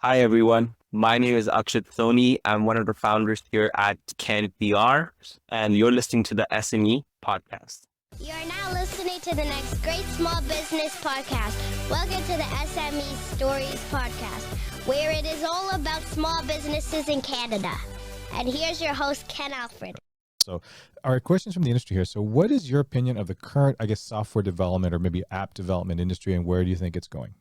Hi, everyone. My name is Akshat Soni. I'm one of the founders here at CanPR, and you're listening to the S.M.E podcast. You are now listening to the next great small business podcast. Welcome to the S.M.E Stories podcast, where it is all about small businesses in Canada. And here's your host, Ken Alfred. So our questions from the industry here. So what is your opinion of the current, software development or maybe app development industry, and where do you think it's going?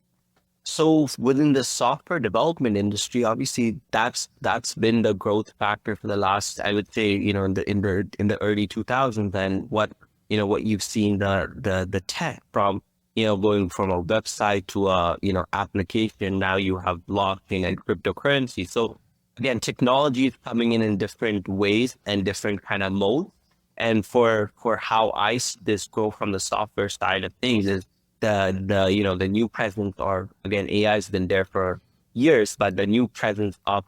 So within the software development industry, obviously that's been the growth factor for the last, I would say, in the early 2000s, and what you've seen the tech from going from a website to a application. Now you have blockchain and cryptocurrency. So again, technology is coming in different ways and different kind of modes. And for how I see this go from the software side of things is the new presence, or again, AI has been there for years, but the new presence of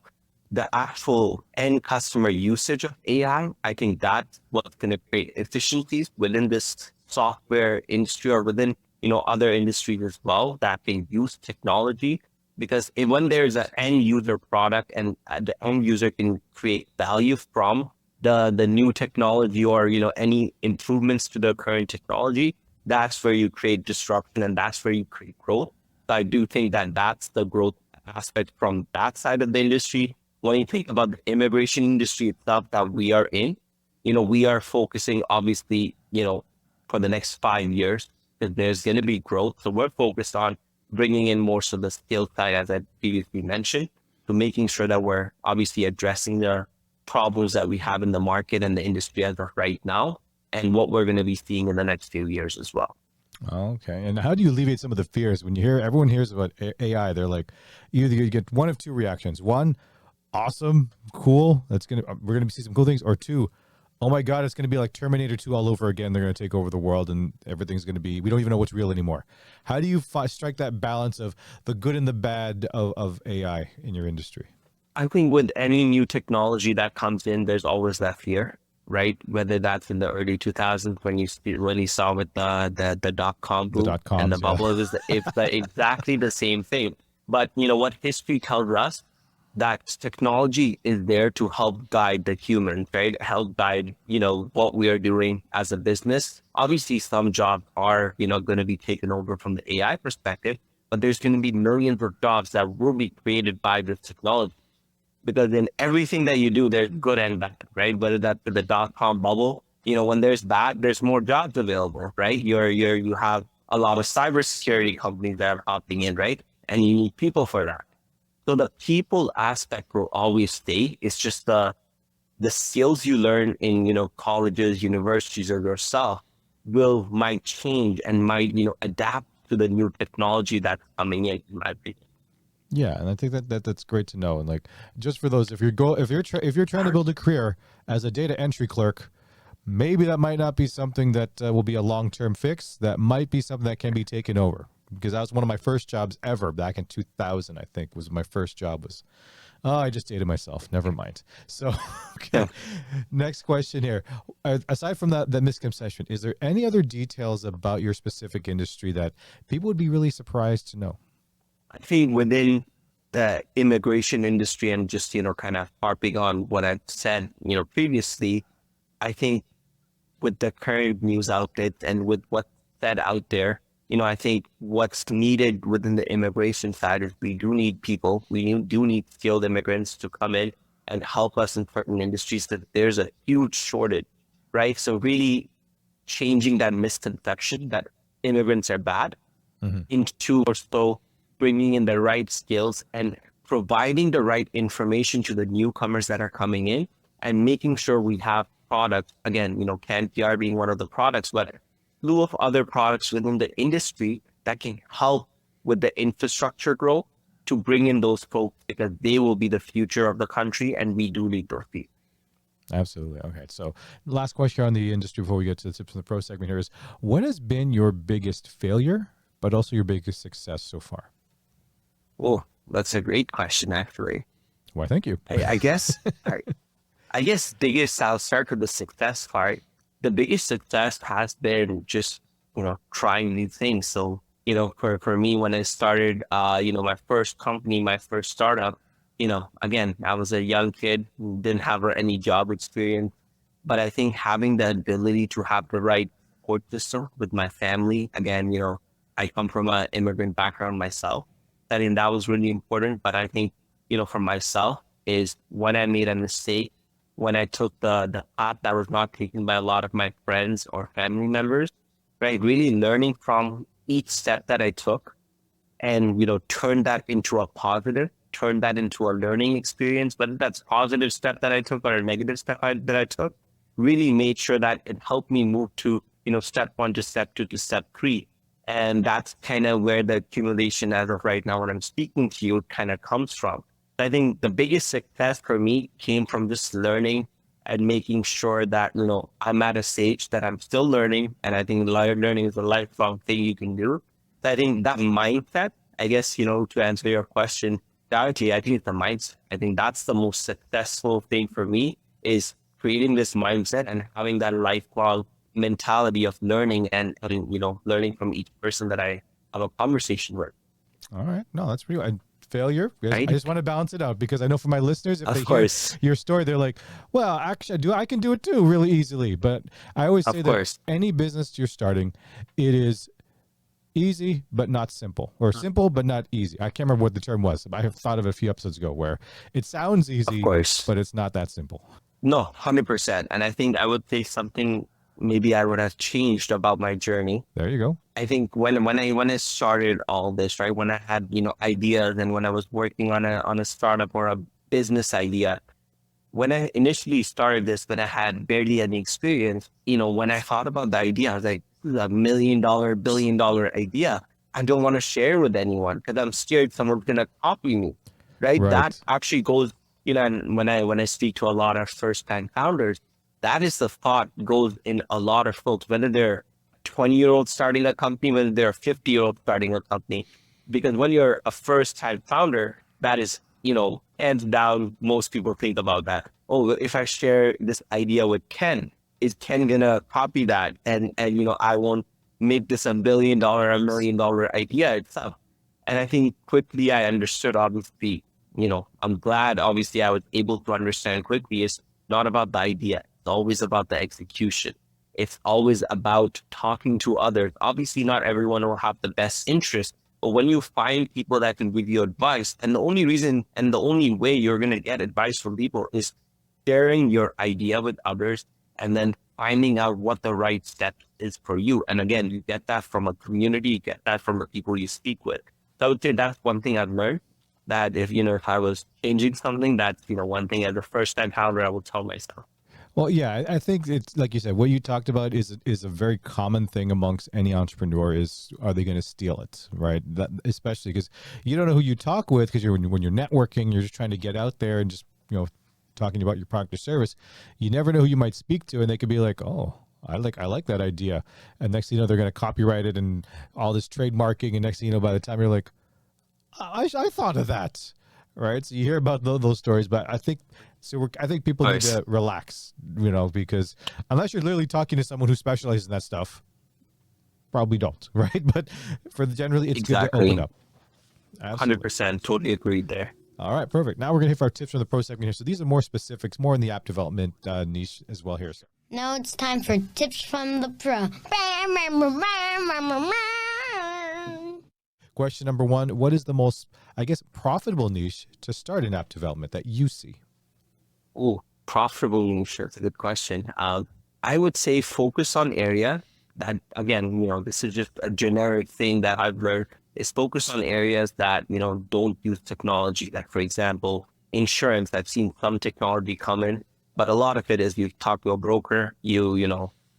the actual end customer usage of AI, I think that's what's going to create efficiencies within this software industry, or within other industries as well, that can use technology. Because when there's an end user product and the end user can create value from the new technology, or any improvements to the current technology, that's where you create disruption and that's where you create growth. So I do think that that's the growth aspect from that side of the industry. When you think about the immigration industry itself that we are in, we are focusing obviously, for the next 5 years, that there's going to be growth. So we're focused on bringing in more so the skill side, as I previously mentioned, to making sure that we're obviously addressing the problems that we have in the market and the industry as of right now, and what we're going to be seeing in the next few years as well. Okay. And how do you alleviate some of the fears when everyone hears about AI? They're like, either you get one of two reactions. One, awesome, cool. We're going to see some cool things. Or two, oh my God, it's going to be like Terminator 2 all over again. They're going to take over the world and everything's going to be, we don't even know what's real anymore. How do you strike that balance of the good and the bad of AI in your industry? I think with any new technology that comes in, there's always that fear, right? Whether that's in the early 2000s when you really saw with the dot-com boom and the bubble, it's exactly the same thing. But what history tells us, that technology is there to help guide the human, right? Help guide, what we are doing as a business. Obviously, some jobs are, going to be taken over from the AI perspective, but there's going to be millions of jobs that will be created by this technology. Because in everything that you do, there's good and bad, right? Whether that's the dot-com bubble, when there's bad, there's more jobs available, right? You have a lot of cybersecurity companies that are opting in, right? And you need people for that. So the people aspect will always stay. It's just the skills you learn in, colleges, universities, or yourself might change and might, adapt to the new technology that's coming in my opinion. Yeah, and I think that's great to know. And just for those, if you're trying to build a career as a data entry clerk, maybe that might not be something that will be a long-term fix. That might be something that can be taken over, because that was one of my first jobs ever back in 2000. I think was my first job was. Oh, I just dated myself. Never mind. So, okay. Next question here. Aside from that misconception, is there any other details about your specific industry that people would be really surprised to know? I think within the immigration industry, and just, kind of harping on what I've said, previously, I think with the current news outlets and with what's said out there, I think what's needed within the immigration side is we do need people. We do need skilled immigrants to come in and help us in certain industries that there's a huge shortage, right? So really changing that misconception that immigrants are bad into also bringing in the right skills and providing the right information to the newcomers that are coming in, and making sure we have products, again, CanPR being one of the products, but a slew of other products within the industry that can help with the infrastructure growth to bring in those folks, because they will be the future of the country and we do need those people. Absolutely. Okay. So last question on the industry before we get to the tips in the pro segment here is, what has been your biggest failure, but also your biggest success so far? Oh, that's a great question, actually. Why, thank you. I guess, I'll start with the success part. The biggest success has been just, trying new things. So, for me, when I started, my first company, my first startup, again, I was a young kid who didn't have any job experience, but I think having the ability to have the right support system with my family, again, I come from an immigrant background myself. I think that was really important. But I think, for myself is when I made a mistake, when I took the path that was not taken by a lot of my friends or family members, right? Really learning from each step that I took and, turn that into a positive, turn that into a learning experience, whether that's positive step that I took or a negative step that I took, really made sure that it helped me move to, step one to step two to step three. And that's kind of where the accumulation as of right now, when I'm speaking to you, kind of comes from. I think the biggest success for me came from just learning and making sure that, I'm at a stage that I'm still learning. And I think learning is a lifelong thing you can do. So I think that mindset, I guess, to answer your question, directly, I think it's the mindset. I think that's the most successful thing for me is creating this mindset and having that lifelong mentality of learning and, learning from each person that I have a conversation with. All right. No, that's pretty good. Failure. I Right? just want to balance it out because I know for my listeners, if Of they hear course. your story, they're like, well, actually, I can do it too really easily. But I always say Of that course. any business you're starting, it is easy but not simple, or simple but not easy. I can't remember what the term was. I have thought of it a few episodes ago where it sounds Of easy, course. but it's not that simple. No, 100%. And I think I would say something maybe I would have changed about my journey. There you go. I think when I started all this, right, when I had, ideas and when I was working on a startup or a business idea, when I initially started this, when I had barely any experience, when I thought about the idea, I was like, this is $1 million, $1 billion idea. I don't want to share with anyone because I'm scared someone's gonna copy me. Right. That Right. actually goes, and when I speak to a lot of first time founders, that is the thought goes in a lot of folks, whether they're 20-year-old starting a company, whether they're 50-year-old starting a company. Because when you're a first time founder, that is, hands down, most people think about that. Oh, if I share this idea with Ken, is Ken gonna copy that? And I won't make this $1 billion, $1 million idea itself. And I think quickly I understood, obviously, I'm glad, obviously, I was able to understand quickly it's not about the idea. It's always about the execution. It's always about talking to others. Obviously, not everyone will have the best interest, but when you find people that can give you advice, and the only reason and the only way you're going to get advice from people is sharing your idea with others and then finding out what the right step is for you. And again, you get that from a community, you get that from the people you speak with. So I would say that's one thing I've learned, that if I was changing something, that's, one thing as a first time founder, I would tell myself. Well, yeah, I think it's like you said. What you talked about is a very common thing amongst any entrepreneur. Is are they going to steal it, right? That, especially because you don't know who you talk with, because when you're networking, you're just trying to get out there and just talking about your product or service. You never know who you might speak to, and they could be like, "Oh, I like that idea," and next thing you know, they're going to copyright it and all this trademarking, and next thing you know, by the time you're like, I thought of that, right? So you hear about those stories, but I think I think people need Nice. to relax, because unless you're literally talking to someone who specializes in that stuff, probably don't, right? But for the generally, it's good to open Exactly. up. Absolutely. 100%. Totally agreed there. All right, perfect. Now we're gonna hit our tips from the pro segment here. So these are more specifics, more in the app development niche as well here. So Now it's time for tips from the pro. question number one: what is the most, I guess, profitable niche to start in app development that you see? Oh, profitable niche. That's a good question. I would say focus on area that, again, this is just a generic thing that I've learned, is focus on areas that, don't use technology. Like, for example, insurance. I've seen some technology come in, but a lot of it is you talk to a broker, you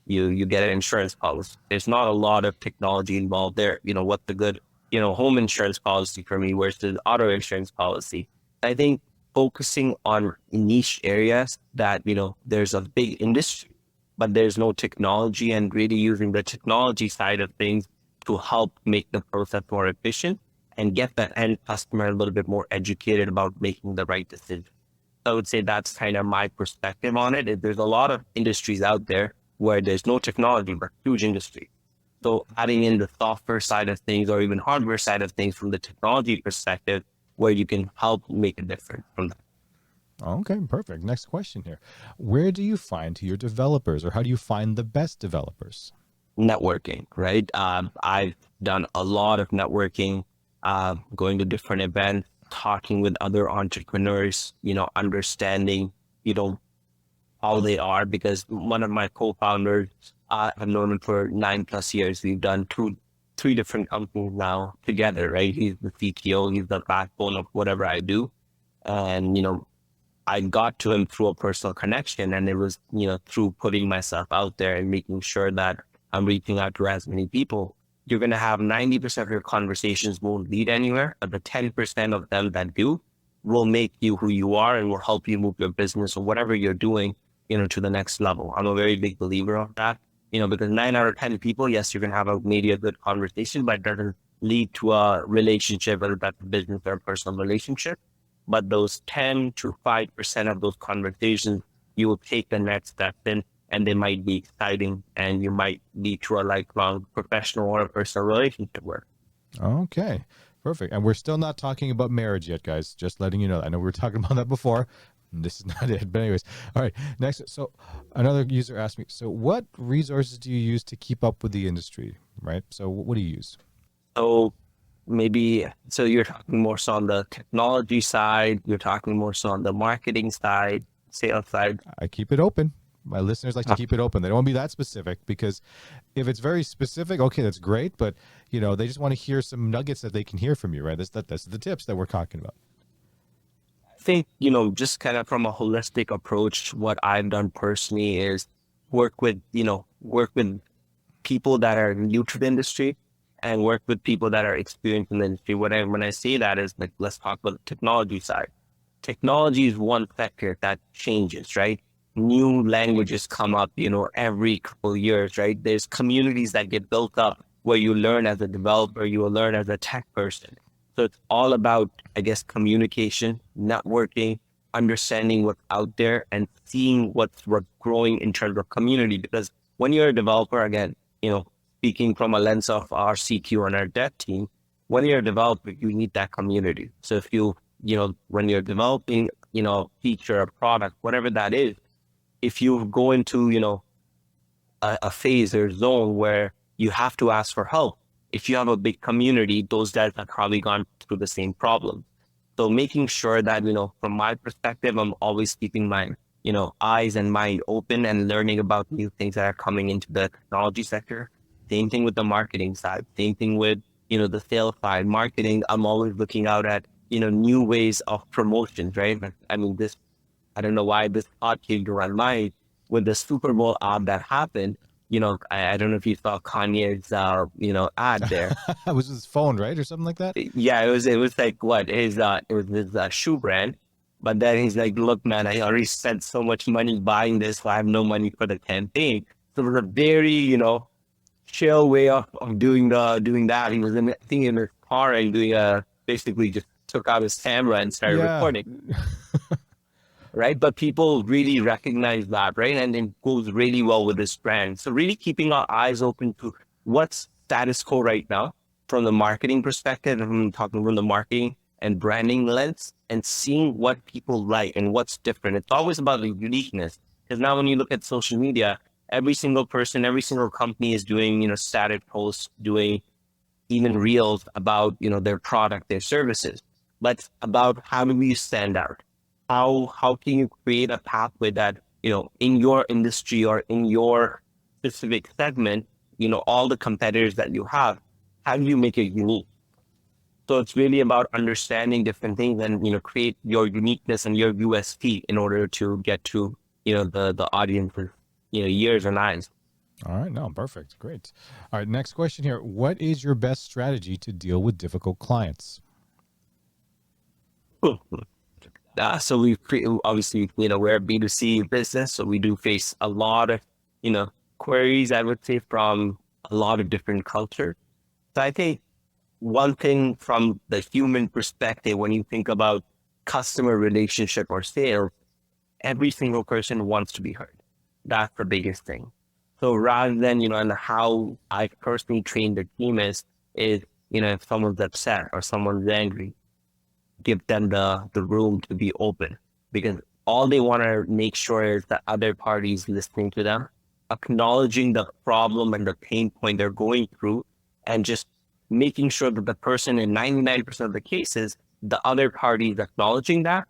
get an insurance policy. There's not a lot of technology involved there. What the good, home insurance policy for me versus auto insurance policy. I think focusing on niche areas that, there's a big industry, but there's no technology, and really using the technology side of things to help make the process more efficient and get the end customer a little bit more educated about making the right decision. I would say that's kind of my perspective on it. There's a lot of industries out there where there's no technology, but huge industry. So adding in the software side of things or even hardware side of things from the technology perspective, where you can help make a difference from that. Okay, perfect. Next question here. Where do you find your developers, or how do you find the best developers? Networking, right? I've done a lot of networking, going to different events, talking with other entrepreneurs, understanding, you know, how they are, because one of my co-founders, I've known him for 9+ years. We've done three different companies now together, right? He's the CTO, he's the backbone of whatever I do. And, I got to him through a personal connection, and it was, through putting myself out there and making sure that I'm reaching out to as many people. You're going to have 90% of your conversations won't lead anywhere, but the 10% of them that do will make you who you are and will help you move your business or whatever you're doing, to the next level. I'm a very big believer of that, because 9 out of 10 people, yes, you're going to have maybe a good conversation, but it doesn't lead to a relationship, whether that's a business or a personal relationship. But those 10 to 5% of those conversations, you will take the next step in, and they might be exciting, and you might lead to a lifelong professional or a personal relationship work. Okay, perfect. And we're still not talking about marriage yet, guys. Just letting you know. I know we were talking about that before. This is not it. But anyways, all right. Next, so another user asked me, so what resources do you use to keep up with the industry, right? So what do you use? So so you're talking more so on the technology side, you're talking more so on the marketing side, sales side. I keep it open. My listeners like to keep it open. They don't want to be that specific, because if it's very specific, okay, that's great. But they just want to hear some nuggets that they can hear from you, right? That's the tips that we're talking about. I think, just kind of from a holistic approach, what I've done personally is work with people that are new to the industry and work with people that are experienced in the industry. When I say that is, like, let's talk about the technology side. Technology is one sector that changes, right? New languages come up, every couple of years, right? There's communities that get built up where you learn as a developer, you will learn as a tech person. So it's all about, I guess, communication, networking, understanding what's out there, and seeing what's growing in terms of community. Because when you're a developer, again, speaking from a lens of our CQ and our dev team, when you're a developer, you need that community. So if when you're developing, a feature, a product, whatever that is, if you go into, a phase or zone where you have to ask for help, if you have a big community, those guys have probably gone through the same problem. So making sure that, from my perspective, I'm always keeping my, eyes and mind open and learning about new things that are coming into the technology sector. Same thing with the marketing side, same thing with, the sales side, marketing. I'm always looking out at, new ways of promotions, right? I mean, I don't know why this thought came to my mind with the Super Bowl ad that happened. I don't know if you saw Kanye's, ad there. It was his phone, right? Or something like that? Yeah, it was like what it was his shoe brand. But then he's like, look, man, I already spent so much money buying this, so I have no money for the campaign. So it was a very, chill way of doing that. He was I think in his car and basically just took out his camera and started recording. Right? But people really recognize that, right? And it goes really well with this brand. So really keeping our eyes open to what's status quo right now from the marketing perspective, and I'm talking from the marketing and branding lens, and seeing what people like and what's different. It's always about the uniqueness. Because now when you look at social media, every single person, every single company is doing, static posts, doing even reels about, their product, their services. But it's about how do we stand out? How can you create a pathway that, in your industry or in your specific segment, all the competitors that you have, how do you make it unique? So it's really about understanding different things and, create your uniqueness and your USP in order to get to, the audience for, years and eyes. All right. No, perfect. Great. All right. Next question here. What is your best strategy to deal with difficult clients? So obviously, we're a B2C business, so we do face a lot of, queries, I would say, from a lot of different cultures. So I think one thing from the human perspective, when you think about customer relationship or sales, every single person wants to be heard. That's the biggest thing. So rather than, and how I personally train the team is, if someone's upset or someone's angry, give them the room to be open, because all they want to make sure is that other parties listening to them, acknowledging the problem and the pain point they're going through, and just making sure that the person in 99% of the cases, the other party is acknowledging that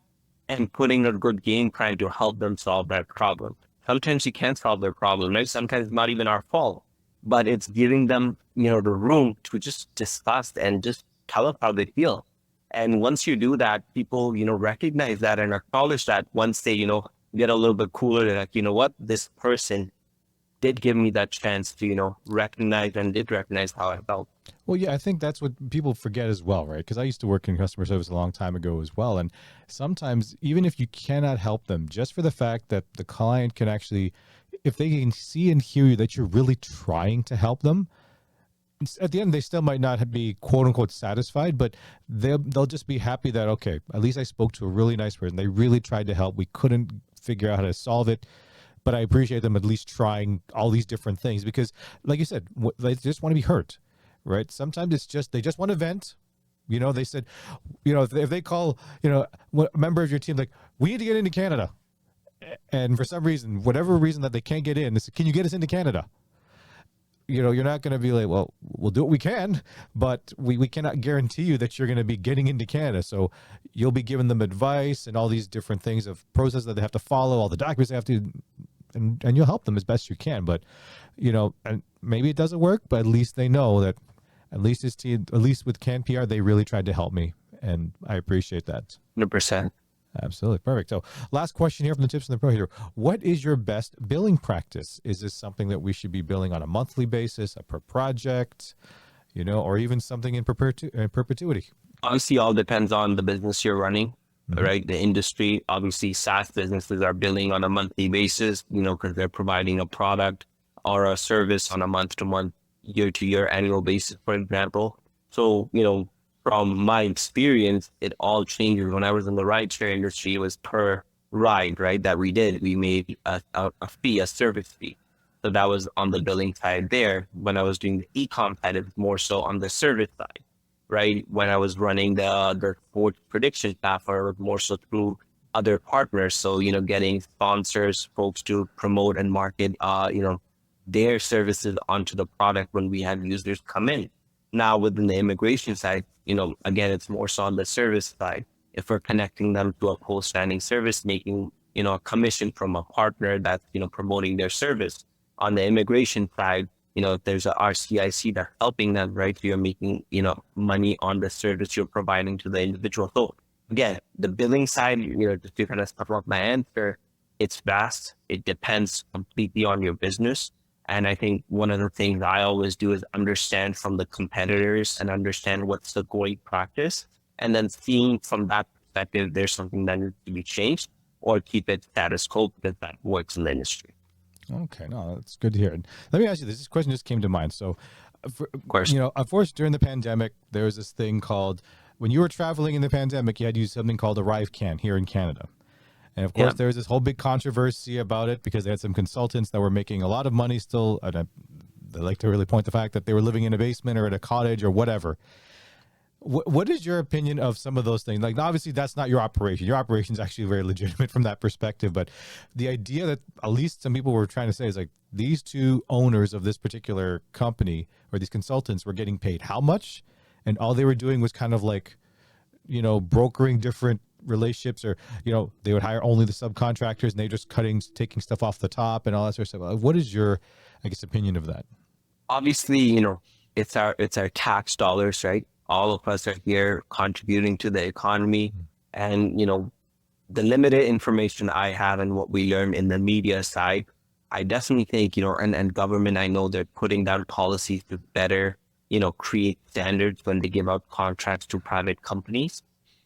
and putting a good game plan to help them solve that problem. Sometimes you can't solve their problem, right? Sometimes it's not even our fault, but it's giving them, the room to just discuss and just tell us how they feel. And once you do that, people, recognize that and acknowledge that. Once they, get a little bit cooler, they're like, you know what, this person did give me that chance to, recognize and did recognize how I felt. Well, yeah, I think that's what people forget as well, right? Because I used to work in customer service a long time ago as well. And sometimes, even if you cannot help them, just for the fact that the client can actually, if they can see and hear you that you're really trying to help them, at the end, they still might not be quote unquote satisfied, but they'll just be happy that, okay, at least I spoke to a really nice person. They really tried to help. We couldn't figure out how to solve it, but I appreciate them at least trying all these different things because, like you said, they just want to be heard, right? Sometimes it's just, they just want to vent. They said, if they call, a member of your team, like, we need to get into Canada. And for some reason, whatever reason that they can't get in, they say, can you get us into Canada? You're not going to be like, well, we'll do what we can, but we cannot guarantee you that you're going to be getting into Canada. So you'll be giving them advice and all these different things of process that they have to follow, all the documents they have to, and you'll help them as best you can. But, and maybe it doesn't work, but at least they know that at least with CanPR, they really tried to help me. And I appreciate that. 100%. Absolutely. Perfect. So last question here from the tips from the pro here. What is your best billing practice? Is this something that we should be billing on a monthly basis, a per project, or even something in perpetuity? Honestly, all depends on the business you're running, right? The industry. Obviously, SaaS businesses are billing on a monthly basis, because they're providing a product or a service on a month-to-month, year-to-year, annual basis, for example. So, from my experience, it all changes. When I was in the rideshare industry, it was per ride, right? That we did. We made a fee, a service fee. So that was on the billing side there. When I was doing the e-com side, it was more so on the service side, right? When I was running the sports prediction platform, it was more so through other partners. So, getting sponsors, folks to promote and market, their services onto the product when we had users come in. Now within the immigration side, again, it's more so on the service side. If we're connecting them to a post-standing service, making, a commission from a partner that's, promoting their service. On the immigration side, if there's a RCIC that's helping them, right? You're making, money on the service you're providing to the individual. So again, the billing side, just to kind of start off my answer, it's vast. It depends completely on your business. And I think one of the things I always do is understand from the competitors and understand what's the going practice. And then seeing from that perspective, there's something that needs to be changed or keep it status quo because that works in the industry. Okay, no, that's good to hear. And let me ask you this. This question just came to mind. So, Of course. Of course, during the pandemic, there was this thing called, when you were traveling in the pandemic, you had to use something called ArriveCAN here in Canada. And of course, there was this whole big controversy about it because they had some consultants that were making a lot of money still. And they like to really point the fact that they were living in a basement or at a cottage or whatever. What is your opinion of some of those things? Like, obviously, that's not your operation. Your operation is actually very legitimate from that perspective. But the idea that at least some people were trying to say is like these two owners of this particular company or these consultants were getting paid how much? And all they were doing was kind of like, brokering different relationships, or they would hire only the subcontractors and they just taking stuff off the top and all that sort of stuff. What is your, I guess, opinion of that? Obviously, it's our tax dollars, right? All of us are here contributing to the economy, and the limited information I have and what we learn in the media side, I definitely think and government, I know they're putting down policies to better create standards when they give out contracts to private companies.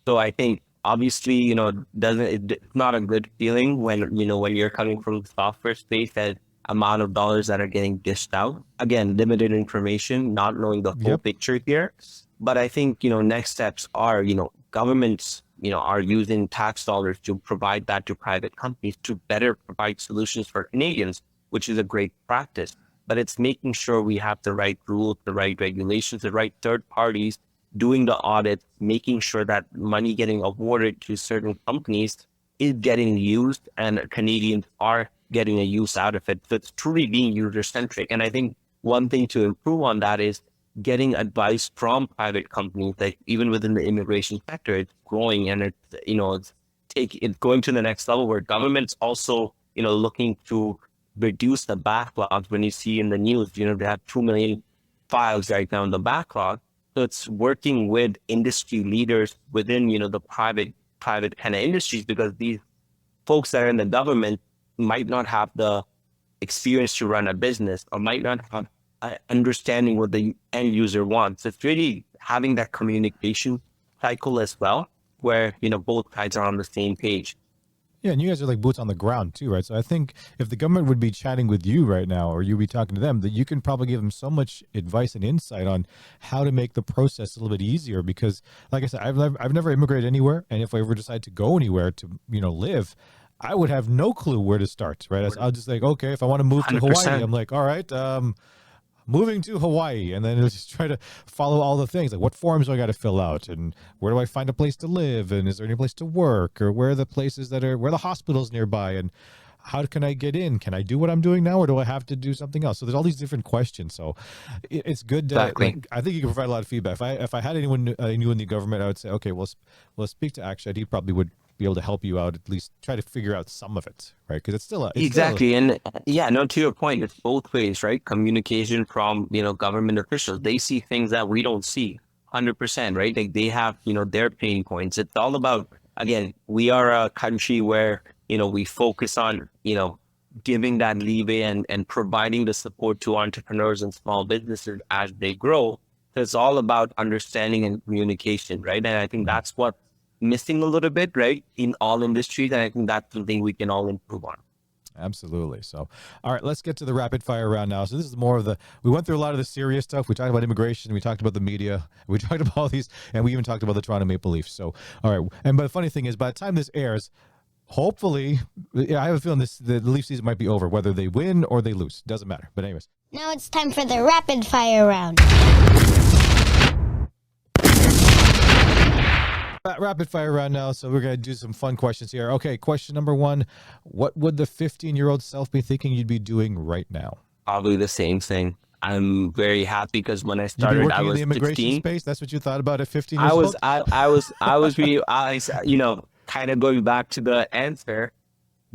So I think obviously, it's not a good feeling when, when you're coming from the software space, that amount of dollars that are getting dished out. Again, limited information, not knowing the whole picture here. But I think, next steps are, governments, are using tax dollars to provide that to private companies to better provide solutions for Canadians. which is a great practice. But it's making sure we have the right rules, the right regulations, the right third parties doing the audit, making sure that money getting awarded to certain companies is getting used and Canadians are getting a use out of it. So it's truly being user centric. And I think one thing to improve on that is getting advice from private companies, like even within the immigration sector, it's growing and it's going to the next level where government's also, looking to reduce the backlogs. When you see in the news, they have 2 million files right now in the backlog. So it's working with industry leaders within, the private kind of industries, because these folks that are in the government might not have the experience to run a business or might not have understanding what the end user wants. It's really having that communication cycle as well, where, both sides are on the same page. Yeah, and you guys are like boots on the ground too, right? So I think if the government would be chatting with you right now, or you be talking to them, that you can probably give them so much advice and insight on how to make the process a little bit easier. Because, like I said, I've never immigrated anywhere, and if I ever decide to go anywhere to live, I would have no clue where to start, right? I'll just like, okay, if I want to move to 100%. Hawaii, I'm like, all right, moving to Hawaii, and then just try to follow all the things, like what forms do I got to fill out, and where do I find a place to live, and is there any place to work, or where are the places where the hospitals nearby, and how can I get in? Can I do what I'm doing now, or do I have to do something else? So there's all these different questions. So it's good to, Exactly. I think you can provide a lot of feedback. If I had anyone I knew in the government, I would say, okay, we'll speak to Akshat. He probably would be able to help you out, at least try to figure out some of it, right? Because it's still Exactly. And yeah, no, to your point, it's both ways, right? Communication from, government officials. They see things that we don't see 100%, right? Like they have, their pain points. It's all about, again, we are a country where, we focus on, giving that leeway and providing the support to entrepreneurs and small businesses as they grow. So it's all about understanding and communication, right? And I think that's what missing a little bit, right, in all industries. And I think that's something we can all improve on. Absolutely. So, all right, let's get to the rapid fire round now. So this is more of we went through a lot of the serious stuff. We talked about immigration. We talked about the media. We talked about all these, and we even talked about the Toronto Maple Leafs. So, all right. And but the funny thing is, by the time this airs, hopefully, I have a feeling the Leaf season might be over, whether they win or they lose. Doesn't matter. But anyways. Now it's time for the rapid fire round. Rapid fire round now, so we're going to do some fun questions here. Okay, question number 1. What would the 15-year-old self be thinking you'd be doing right now? Probably the same thing. I'm very happy because when I You'd be started, working I was in the immigration 16. space? That's what you thought about at 15 years I was, old? I was really, kind of going back to the answer,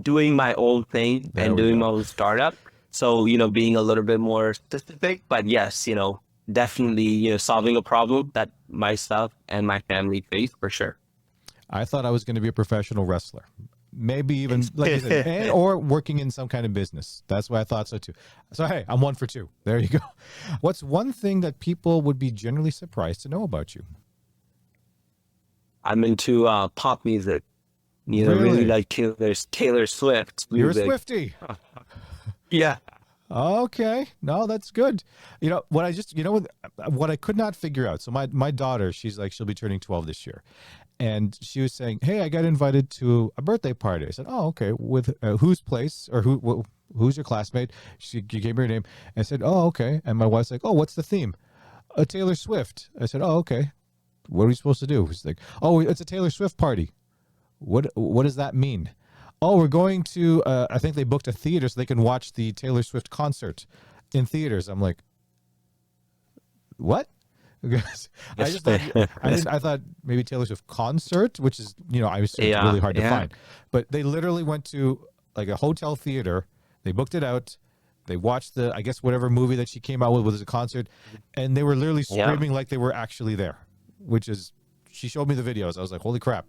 doing my own thing There and we doing go. my own startup. So, being a little bit more specific, but yes, definitely, solving a problem that myself and my family face for sure. I thought I was going to be a professional wrestler. Maybe even, like you said, or working in some kind of business. That's why I thought so too. So, hey, I'm 1 for 2. There you go. What's one thing that people would be generally surprised to know about you? I'm into pop music. Really? Really like Taylor Swift You're a music. Swiftie. Yeah. Okay. No, that's good. What I could not figure out. So my daughter, she'll be turning 12 this year. And she was saying, hey, I got invited to a birthday party. I said, oh, okay. With whose place or who's your classmate? She gave me her name. And I said, oh, okay. And my wife's like, oh, what's the theme? Taylor Swift. I said, oh, okay. What are we supposed to do? She's like, oh, it's a Taylor Swift party. What does that mean? Oh, we're going to, I think they booked a theater so they can watch the Taylor Swift concert in theaters. I'm like, what? Because I thought maybe Taylor Swift concert, which is, I assume it's really hard to find. But they literally went to like a hotel theater. They booked it out. They watched I guess, whatever movie that she came out with was a concert. And they were literally screaming like they were actually there, which is, she showed me the videos. I was like, holy crap.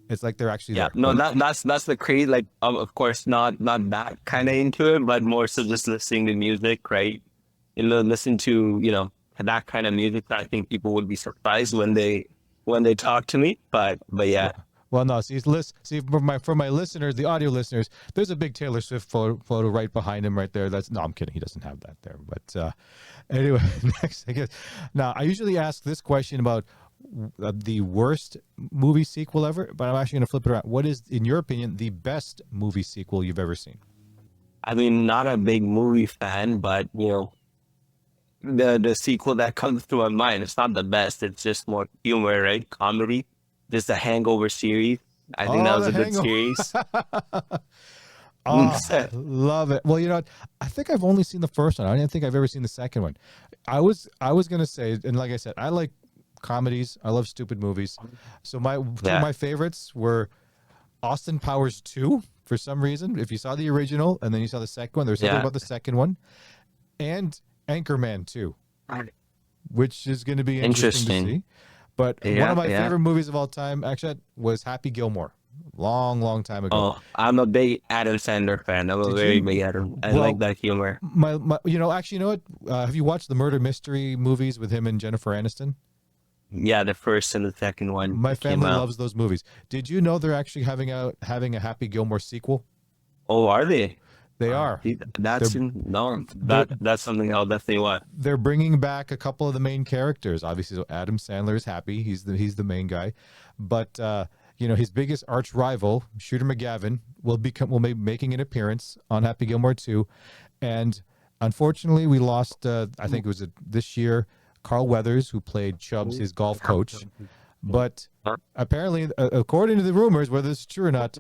It's like they're actually there. No, that's the crazy, like, of course, not that kind of into it, but more so just listening to music, right? Listen to, that kind of music. I think people would be surprised when they talk to me, but yeah. Well, no, see for my listeners, the audio listeners, there's a big Taylor Swift photo right behind him right there. No, I'm kidding. He doesn't have that there. But anyway, next, I guess. Now, I usually ask this question about the worst movie sequel ever, but I'm actually going to flip it around. What is, in your opinion, the best movie sequel you've ever seen? I mean, not a big movie fan, but the sequel that comes to my mind, it's not the best. It's just more humor, right? Comedy. Just the Hangover series. I think that Oh, was the a good Hangover. series. Oh, love it. Well, you know what? I think I've only seen the first one. I don't think I've ever seen the second one. I was gonna say, and like I said, I like comedies. I love stupid movies. So my two of Yeah, my favorites were Austin Powers 2 for some reason. If you saw the original and then you saw the second one, there's something yeah. about the second one, and Anchorman 2, which is going to be interesting to Interesting. see. But one of Yeah, my yeah. favorite movies of all time, actually, was Happy Gilmore. Long, long time ago. Oh, I'm a big Adam Sandler fan. I'm a Did very big you? Adam. I like Well, that humor. actually, you know what? Have you watched the murder mystery movies with him and Jennifer Aniston? Yeah, the first and the second one My that came family out. loves those movies. Did you know they're actually having a Happy Gilmore sequel? Oh, are they? They Oh, are. see, They're no, they're that's something I'll definitely watch. they're bringing back a couple of the main characters. Obviously, so Adam Sandler is happy; he's the main guy, but his biggest arch rival, Shooter McGavin, will be making an appearance on Happy Gilmore 2, and unfortunately, we lost. I think it was this year, Carl Weathers, who played Chubbs, his golf coach, but apparently, according to the rumors, whether this is true or not,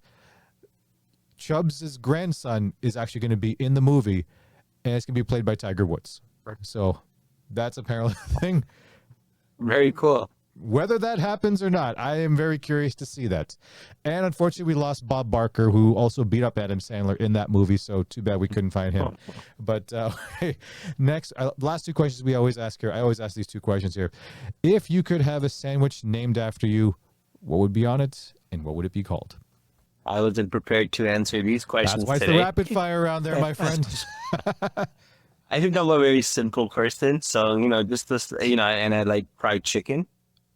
Chubbs' grandson is actually going to be in the movie, and it's going to be played by Tiger Woods. So that's apparently a thing. Very cool. Whether that happens or not, I am very curious to see that. And unfortunately, we lost Bob Barker, who also beat up Adam Sandler in that movie. So too bad we couldn't find him. But next, last two questions we always ask here. I always ask these two questions here. If you could have a sandwich named after you, what would be on it, and what would it be called? I wasn't prepared to answer these That's questions why it's the today. rapid fire around there, my friend. I think I'm a very simple person, so just this, and I like fried chicken.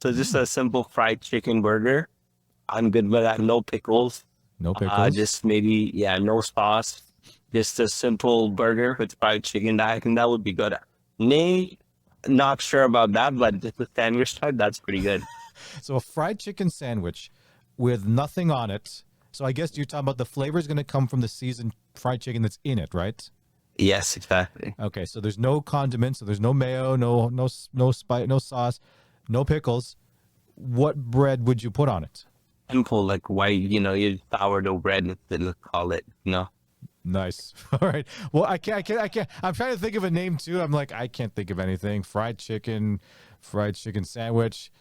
So just a simple fried chicken burger. I'm good with that. No pickles. No pickles. Just maybe, yeah, no sauce. Just a simple burger with fried chicken. I think that would be good. Nay, not sure about that, but just the sandwich type, that's pretty good. So a fried chicken sandwich with nothing on it. So I guess you're talking about the flavor is going to come from the seasoned fried chicken that's in it, right? Yes, exactly. Okay, so there's no condiments, so there's no mayo, no spice, no sauce, no pickles. What bread would you put on it? Simple, like white, you sourdough bread, let's call it, Nice. All right. Well, I can't. I'm trying to think of a name too. I'm like, I can't think of anything. Fried chicken sandwich.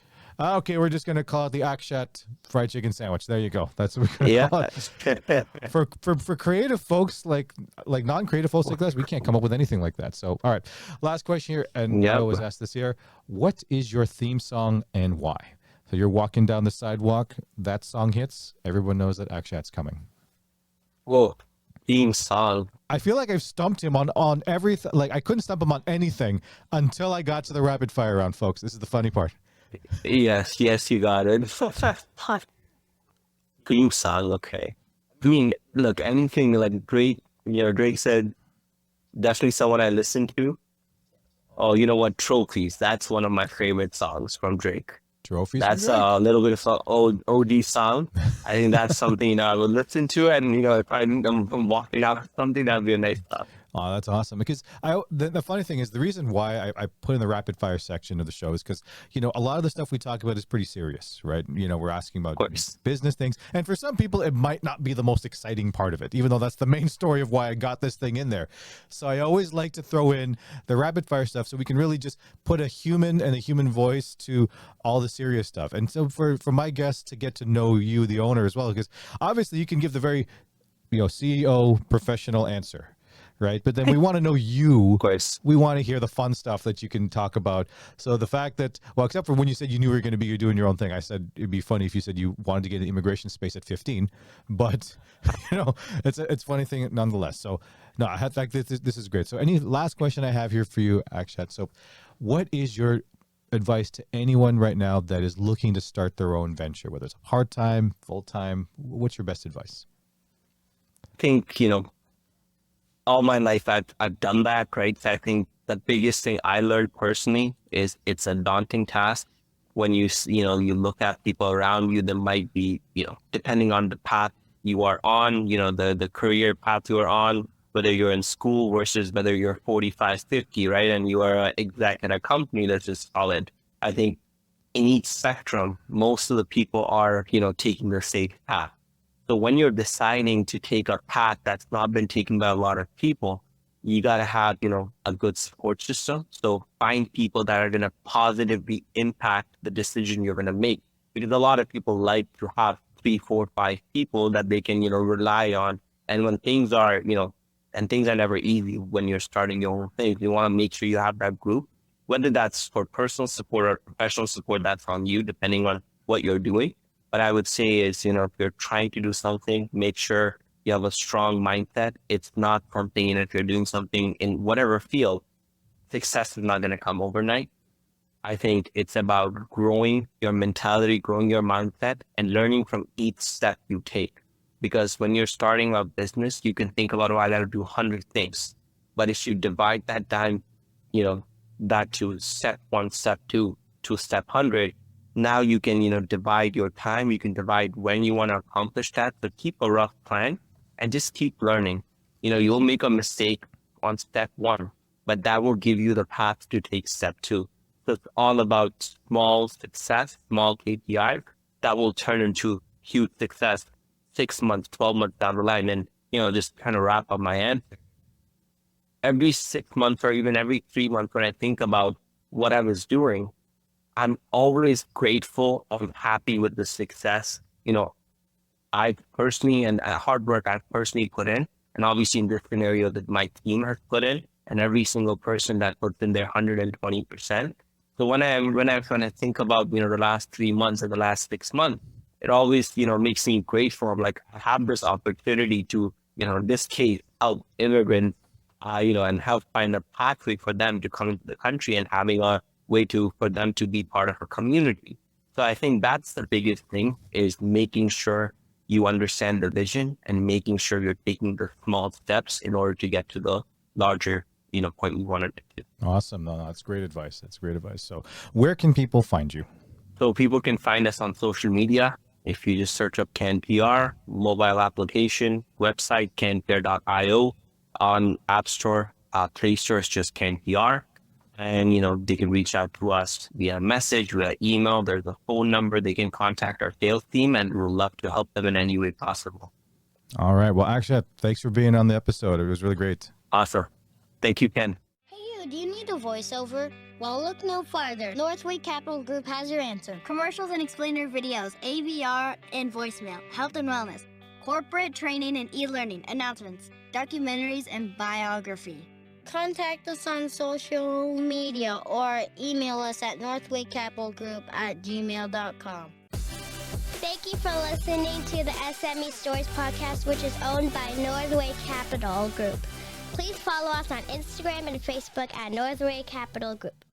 Okay, we're just gonna call it the Akshat fried chicken sandwich. There you go. That's what we're gonna Yeah. call it. For creative folks like non-creative folks like us, we can't come up with anything like that. So, all right. Last question here, and I Yep. always ask this here: what is your theme song and why? So you're walking down the sidewalk, that song hits, everyone knows that Akshat's coming. Whoa. Theme song. I feel like I've stumped him on everything. Like I couldn't stump him on anything until I got to the rapid fire round, folks. This is the funny part. Yes, you got it. Theme song, okay. I mean, look, anything like Drake, Drake said, definitely someone I listen to. Oh, you know what? Trophies. That's one of my favorite songs from Drake. Trophies from That's Drake. a little bit of an old OG song. I think that's something I would listen to, and if I'm walking out or something, that'd be a nice song. Oh, that's awesome. Because the funny thing is the reason why I put in the rapid fire section of the show is because, a lot of the stuff we talk about is pretty serious, right? We're asking about Of course. business things. And for some people, it might not be the most exciting part of it, even though that's the main story of why I got this thing in there. So I always like to throw in the rapid fire stuff so we can really just put a human and a human voice to all the serious stuff. And so for my guests to get to know you, the owner, as well, because obviously you can give the very, CEO professional answer. Right. But then we want to know you. Of course. We want to hear the fun stuff that you can talk about. So the fact that, well, except for when you said you knew you were going to be doing your own thing, I said it'd be funny if you said you wanted to get in immigration space at 15. But, it's a funny thing nonetheless. So, no, in fact, this is great. So any last question I have here for you, Akshat. So what is your advice to anyone right now that is looking to start their own venture, whether it's part-time, full-time? What's your best advice? I think, all my life I've done that, right? I think the biggest thing I learned personally is it's a daunting task when you look at people around you that might be, depending on the path you are on, the career path you are on, whether you're in school versus whether you're 45, 50, right? And you are an exec at a company that's just solid. I think in each spectrum, most of the people are, taking the safe path. So when you're deciding to take a path that's not been taken by a lot of people, you got to have, a good support system. So find people that are going to positively impact the decision you're going to make. Because a lot of people like to have 3, 4, 5 people that they can, rely on. And when things are, and things are never easy when you're starting your own thing, you want to make sure you have that group, whether that's for personal support or professional support, that's on you, depending on what you're doing. But I would say is, if you're trying to do something, make sure you have a strong mindset. It's not something, if you're doing something in whatever field, success is not going to come overnight. I think it's about growing your mentality, growing your mindset, and learning from each step you take. Because when you're starting a business, you can think about, oh, I got to do 100 things. But if you divide that down, that to step 1, step 2, to step 100, now you can, divide your time. You can divide when you want to accomplish that. So keep a rough plan and just keep learning. You'll make a mistake on step 1, but that will give you the path to take step 2. So it's all about small success, small KPIs that will turn into huge success 6 months, 12 months down the line. And, just kind of wrap up my answer. Every 6 months or even every 3 months, when I think about what I was doing, I'm always grateful. I'm happy with the success. I personally, and hard work I've personally put in, and obviously in this scenario that my team has put in, and every single person that puts in their 120%. So when I think about, the last 3 months or the last 6 months, it always, makes me grateful. I'm like, I have this opportunity to, in this case, help immigrants, and help find a pathway for them to come into the country and having a way for them to be part of a community. So I think that's the biggest thing, is making sure you understand the vision and making sure you're taking the small steps in order to get to the larger, point we wanted to do. Awesome. No, that's great advice. That's great advice. So where can people find you? So people can find us on social media. If you just search up CanPR, mobile application, website, canpr.io, on App Store, Play Store, it's just CanPR. And, they can reach out to us via message, via email. There's a phone number. They can contact our sales team, and we'll love to help them in any way possible. All right. Well, Akshat, thanks for being on the episode. It was really great. Awesome. Thank you, Ken. Hey, you, do you need a voiceover? Well, look no farther. Northway Capital Group has your answer. Commercials and explainer videos, AVR and voicemail, health and wellness, corporate training and e-learning, announcements, documentaries, and biography. Contact us on social media or email us at northwaycapitalgroup@gmail.com. Thank you for listening to the S.M.E Stories podcast, which is owned by Northway Capital Group. Please follow us on Instagram and Facebook at Northway Capital Group.